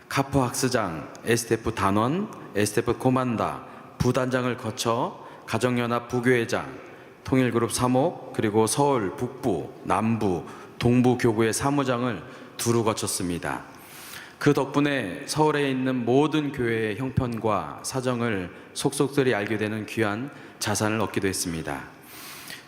카프 학스장, STF 단원, STF 코만다, 부단장을 거쳐 가정연합 부교회장, 통일그룹 사목, 그리고 서울 북부, 남부, 동부 교구의 사무장을 두루 거쳤습니다. 그 덕분에 서울에 있는 모든 교회의 형편과 사정을 속속들이 알게 되는 귀한 자산을 얻기도 했습니다.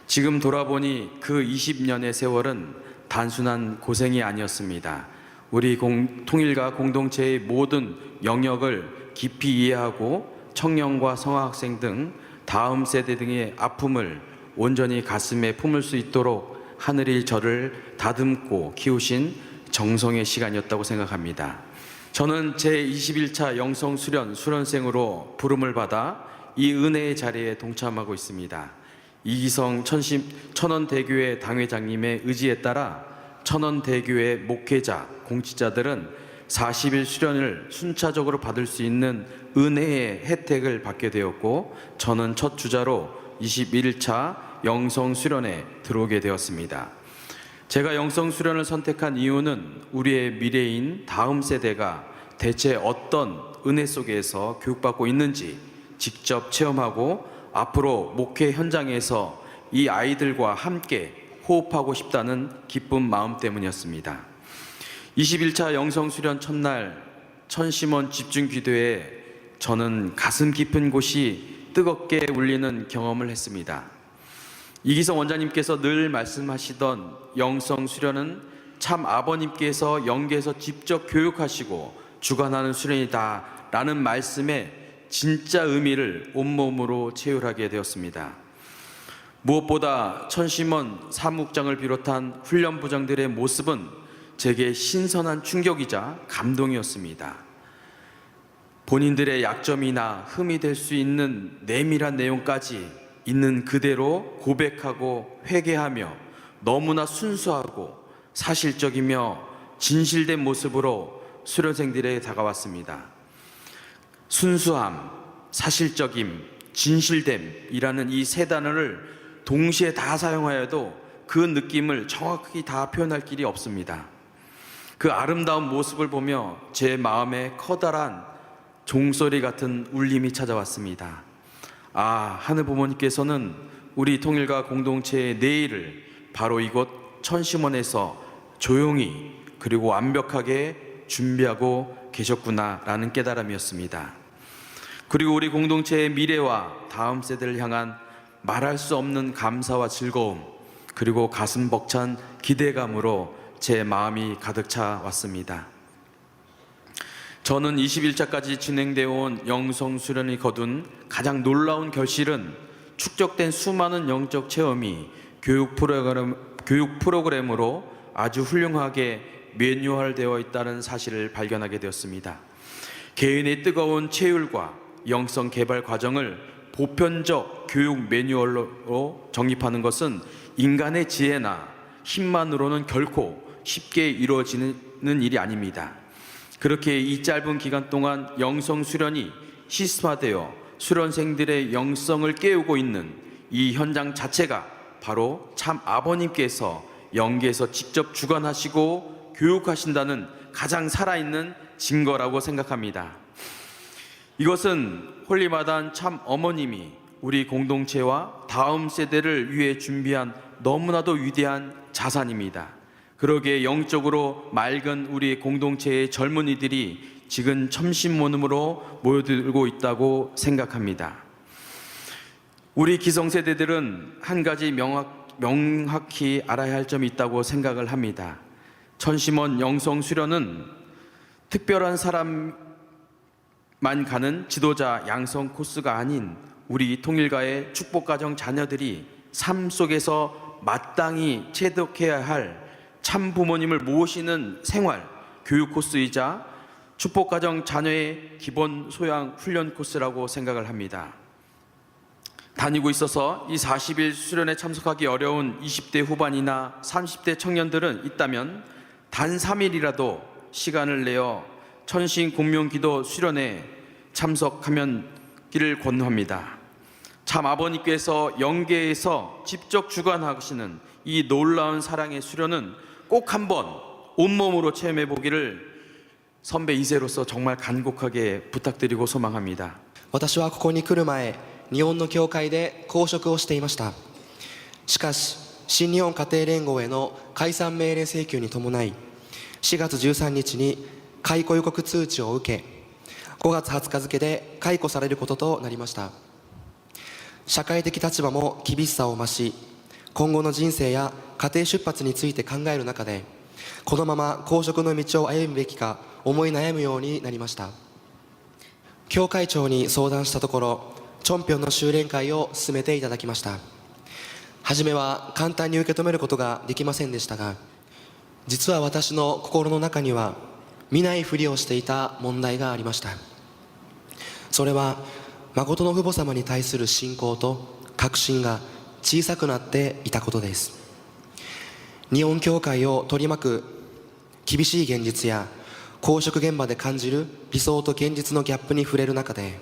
지금 돌아보니 그 20년의 세월은 단순한 고생이 아니었습니다. 우리 통일가 공동체의 모든 영역을 깊이 이해하고 청년과 성학생 등 다음 세대 등의 아픔을 온전히 가슴에 품을 수 있도록 하늘이 저를 다듬고 키우신 정성의 시간이었다고 생각합니다. 저는 제21차 영성수련 수련생으로 부름을 받아 이 은혜의 자리에 동참하고 있습니다. 이기성 천원대교회 당회장님의 의지에 따라 천원대교회 목회자, 공직자들은 40일 수련을 순차적으로 받을 수 있는 은혜의 혜택을 받게 되었고, 저는 첫 주자로 21차 영성수련에 들어오게 되었습니다. 제가 영성수련을 선택한 이유는 우리의 미래인 다음 세대가 대체 어떤 은혜 속에서 교육받고 있는지 직접 체험하고 앞으로 목회 현장에서 이 아이들과 함께 호흡하고 싶다는 기쁜 마음 때문이었습니다. 21차 영성수련 첫날 천심원 집중기도에 저는 가슴 깊은 곳이 뜨겁게 울리는 경험을 했습니다. 이기성 원장님께서 늘 말씀하시던 영성수련은 참 아버님께서 영계에서 직접 교육하시고 주관하는 수련이다 라는 말씀에 진짜 의미를 온몸으로 체휼하게 되었습니다. 무엇보다 천심원 사무국장을 비롯한 훈련부장들의 모습은 제게 신선한 충격이자 감동이었습니다. 본인들의 약점이나 흠이 될 수 있는 내밀한 내용까지 있는 그대로 고백하고 회개하며 너무나 순수하고 사실적이며 진실된 모습으로 수련생들에게 다가왔습니다. 순수함, 사실적임, 진실됨이라는 이 세 단어를 동시에 다 사용하여도 그 느낌을 정확히 다 표현할 길이 없습니다. 그 아름다운 모습을 보며 제 마음에 커다란 종소리 같은 울림이 찾아왔습니다. 아, 하늘 부모님께서는 우리 통일가 공동체의 내일을 바로 이곳 천심원에서 조용히 그리고 완벽하게 준비하고 계셨구나라는 깨달음이었습니다. 그리고 우리 공동체의 미래와 다음 세대를 향한 말할 수 없는 감사와 즐거움, 그리고 가슴 벅찬 기대감으로 제 마음이 가득 차 왔습니다. 저는 21차까지 진행되어 온 영성수련이 거둔 가장 놀라운 결실은 축적된 수많은 영적 체험이 교육 프로그램으로 아주 훌륭하게 매뉴얼되어 있다는 사실을 발견하게 되었습니다. 개인의 뜨거운 체휼과 영성 개발 과정을 보편적 교육 매뉴얼로 정립하는 것은 인간의 지혜나 힘만으로는 결코 쉽게 이루어지는 일이 아닙니다. 그렇게 이 짧은 기간 동안 영성 수련이 시스템화되어 수련생들의 영성을 깨우고 있는 이 현장 자체가 바로 참 아버님께서 영계에서 직접 주관하시고 교육하신다는 가장 살아있는 증거라고 생각합니다. 이것은 홀리마다한 참 어머님이 우리 공동체와 다음 세대를 위해 준비한 너무나도 위대한 자산입니다. 그러기에 영적으로 맑은 우리 공동체의 젊은이들이 지금 첨심원음으로 모여들고 있다고 생각합니다. 우리 기성세대들은 한 가지 명확히 알아야 할 점이 있다고 생각을 합니다. 천심원 영성수련은 특별한 사람만 가는 지도자 양성 코스가 아닌 우리 통일가의 축복가정 자녀들이 삶 속에서 마땅히 체득해야 할 참 부모님을 모시는 생활, 교육 코스이자 축복가정 자녀의 기본 소양 훈련 코스라고 생각을 합니다. 다니고 있어서 이 40일 수련에 참석하기 어려운 20대 후반이나 30대 청년들은 있다면 단 3일이라도 시간을 내어 천신 공명기도 수련에 참석하면 기를 권유합니다. 참 아버님께서 영계에서 직접 주관하시는 이 놀라운 사랑의 수련은 꼭 한번 온몸으로 체험해 보기를 선배 2세로서 정말 간곡하게 부탁드리고 소망합니다. 私はここに来る前、日本の教会で公職をしていました。しかし、新日本家庭連合への解散命令請求に伴い、4月13日に解雇予告通知を受け、5月20日付で解雇されることとなりました。社会的立場も厳しさを増し、今後の人生や家庭出発について考える中で、このまま公職の道を歩むべきか思い悩むようになりました。教会長に相談したところ、チョンピョンの修練会を進めていただきました。初めは簡単に受け止めることができませんでしたが、実は私の心の中には見ないふりをしていた問題がありました。それは誠の父母様に対する信仰と確信が小さくなっていたことです。日本教会を取り巻く厳しい現実や公職現場で感じる理想と現実のギャップに触れる中で、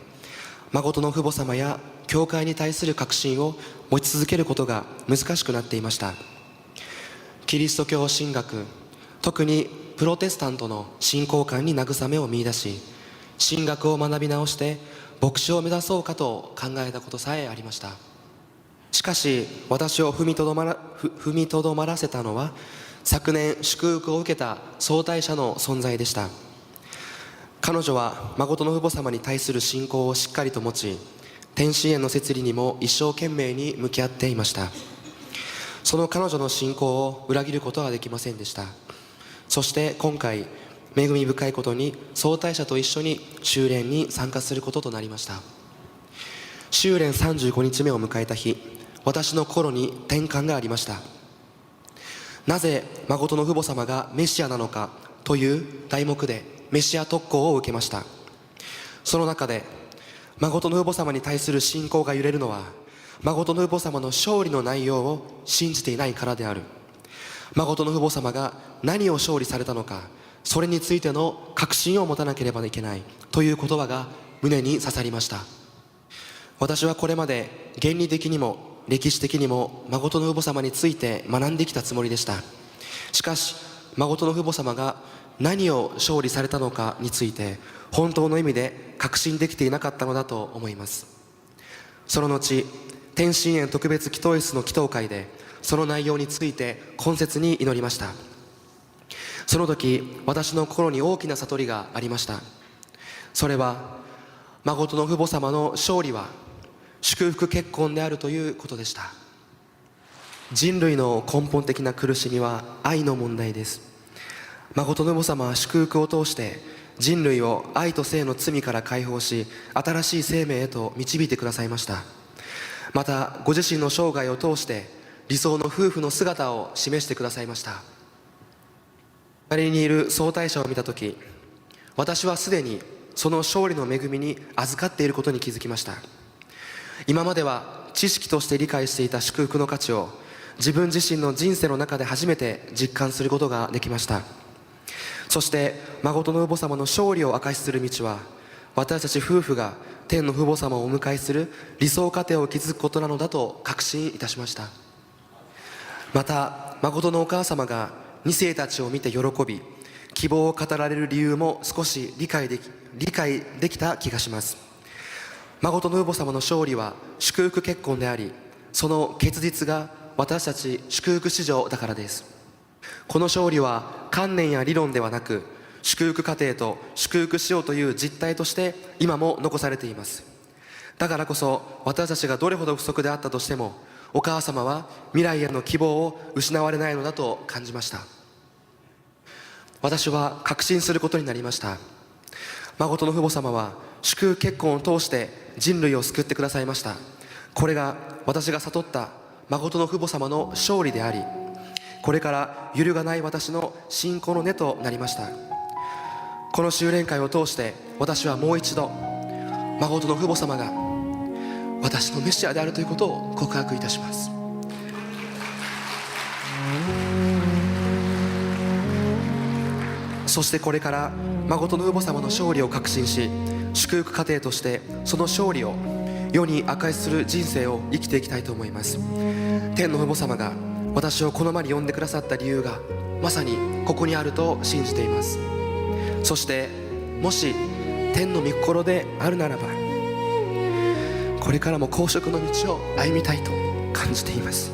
誠の父母様や教会に対する確信を持ち続けることが難しくなっていました。キリスト教神学、特にプロテスタントの信仰観に慰めを見出し、神学を学び直して牧師を目指そうかと考えたことさえありました。しかし私を踏みとどまらせたのは、昨年祝福を受けた総大社の存在でした。彼女は誠の父母様に対する信仰をしっかりと持ち、天津園の設理にも一生懸命に向き合っていました。その彼女の信仰を裏切ることはできませんでした。そして今回、恵み深いことに総大社と一緒に修練に参加することとなりました。修練35日目を迎えた日、私の心に転換がありました。なぜ誠の父母様がメシアなのかという題目でメシア特攻を受けました。その中で誠の父母様に対する信仰が揺れるのは、誠の父母様の勝利の内容を信じていないからである。誠の父母様が何を勝利されたのか、それについての確信を持たなければいけないという言葉が胸に刺さりました。私はこれまで原理的にも歴史的にも誠の父母様について学んできたつもりでした。しかし誠の父母様が何を勝利されたのかについて本当の意味で確信できていなかったのだと思います。その後、天津園特別祈祷室の祈祷会でその内容について懇切に祈りました。その時、私の心に大きな悟りがありました。それは誠の父母様の勝利は祝福結婚であるということでした。人類の根本的な苦しみは愛の問題です。誠の父母様は祝福を通して人類を愛と性の罪から解放し、新しい生命へと導いてくださいました。またご自身の生涯を通して理想の夫婦の姿を示してくださいました。隣にいる総大社を見たとき、私はすでにその勝利の恵みに預かっていることに気づきました。今までは知識として理解していた祝福の価値を自分自身の人生の中で初めて実感することができました。そして誠の父母様の勝利を証しする道は、私たち夫婦が天の父母様をお迎えする理想家庭を築くことなのだと確信いたしました。また誠のお母様が2世たちを見て喜び希望を語られる理由も少し理解できた気がします。誠の父母様の勝利は祝福結婚であり、その結実が私たち祝福子女だからです。この勝利は観念や理論ではなく、祝福家庭と祝福しようという実態として今も残されています。だからこそ私たちがどれほど不足であったとしても、お母様は未来への希望を失われないのだと感じました。私は確信することになりました。誠の父母様は祝福結婚を通して人類を救ってくださいました。これが私が悟った誠の父母様の勝利であり、これから揺るがない私の信仰の根となりました。この修練会を通して私はもう一度誠の父母様が私のメシアであるということを告白いたします。そしてこれから誠の父母様の勝利を確信し、祝福家庭としてその勝利を世に証しする人生を生きていきたいと思います。天の父母様が私をこの場に呼んでくださった理由がまさにここにあると信じています。そしてもし天の御心であるならば、これからも公職の道を歩みたいと感じています。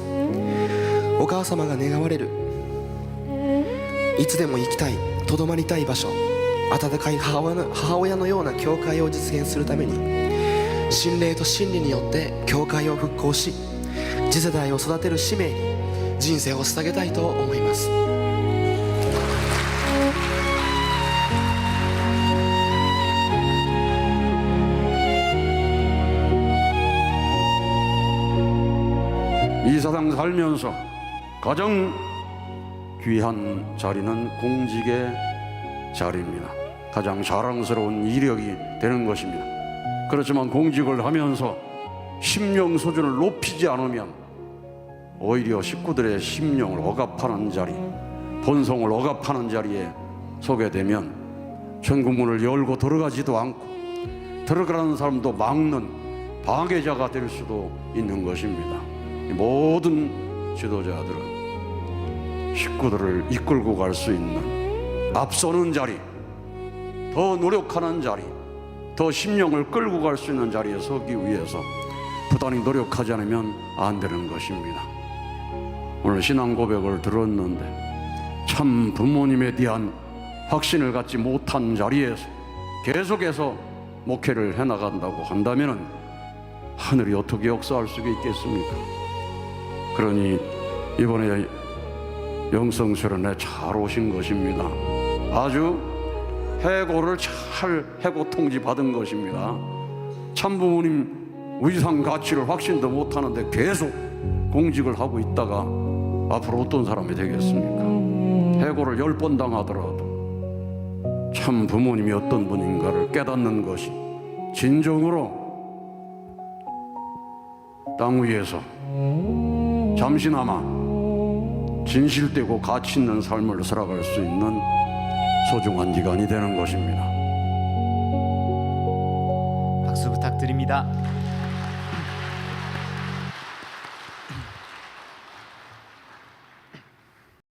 お母様が願われる、いつでも行きたい、とどまりたい場所、温かい母親のような教会を実現するために、信霊と真理によって教会を復興し、次世代を育てる使命に人生を捧げたいと思います。이 세상 살면서 가장 귀한 자리는 공직의 자리입니다. 가장 자랑스러운 이력이 되는 것입니다. 그렇지만 공직을 하면서 심령 수준을 높이지 않으면 오히려 식구들의 심령을 억압하는 자리, 본성을 억압하는 자리에 서게 되면 천국문을 열고 들어가지도 않고 들어가는 사람도 막는 방해자가 될 수도 있는 것입니다. 모든 지도자들은 식구들을 이끌고 갈 수 있는 앞서는 자리, 더 노력하는 자리, 더 심령을 끌고 갈 수 있는 자리에 서기 위해서 부단히 노력하지 않으면 안 되는 것입니다. 오늘 신앙 고백을 들었는데 참 부모님에 대한 확신을 갖지 못한 자리에서 계속해서 목회를 해나간다고 한다면 하늘이 어떻게 역사할 수 있겠습니까? 그러니 이번에 영성수련회 잘 오신 것입니다. 아주 해고를 잘 해고 통지 받은 것입니다. 참부모님 위상 가치를 확신도 못하는데 계속 공직을 하고 있다가 앞으로 어떤 사람이 되겠습니까? 해고를 10번 당하더라도 참 부모님이 어떤 분인가를 깨닫는 것이 진정으로 땅 위에서 잠시나마 진실되고 가치 있는 삶을 살아갈 수 있는 소중한 기간이 되는 것입니다. 박수 부탁드립니다.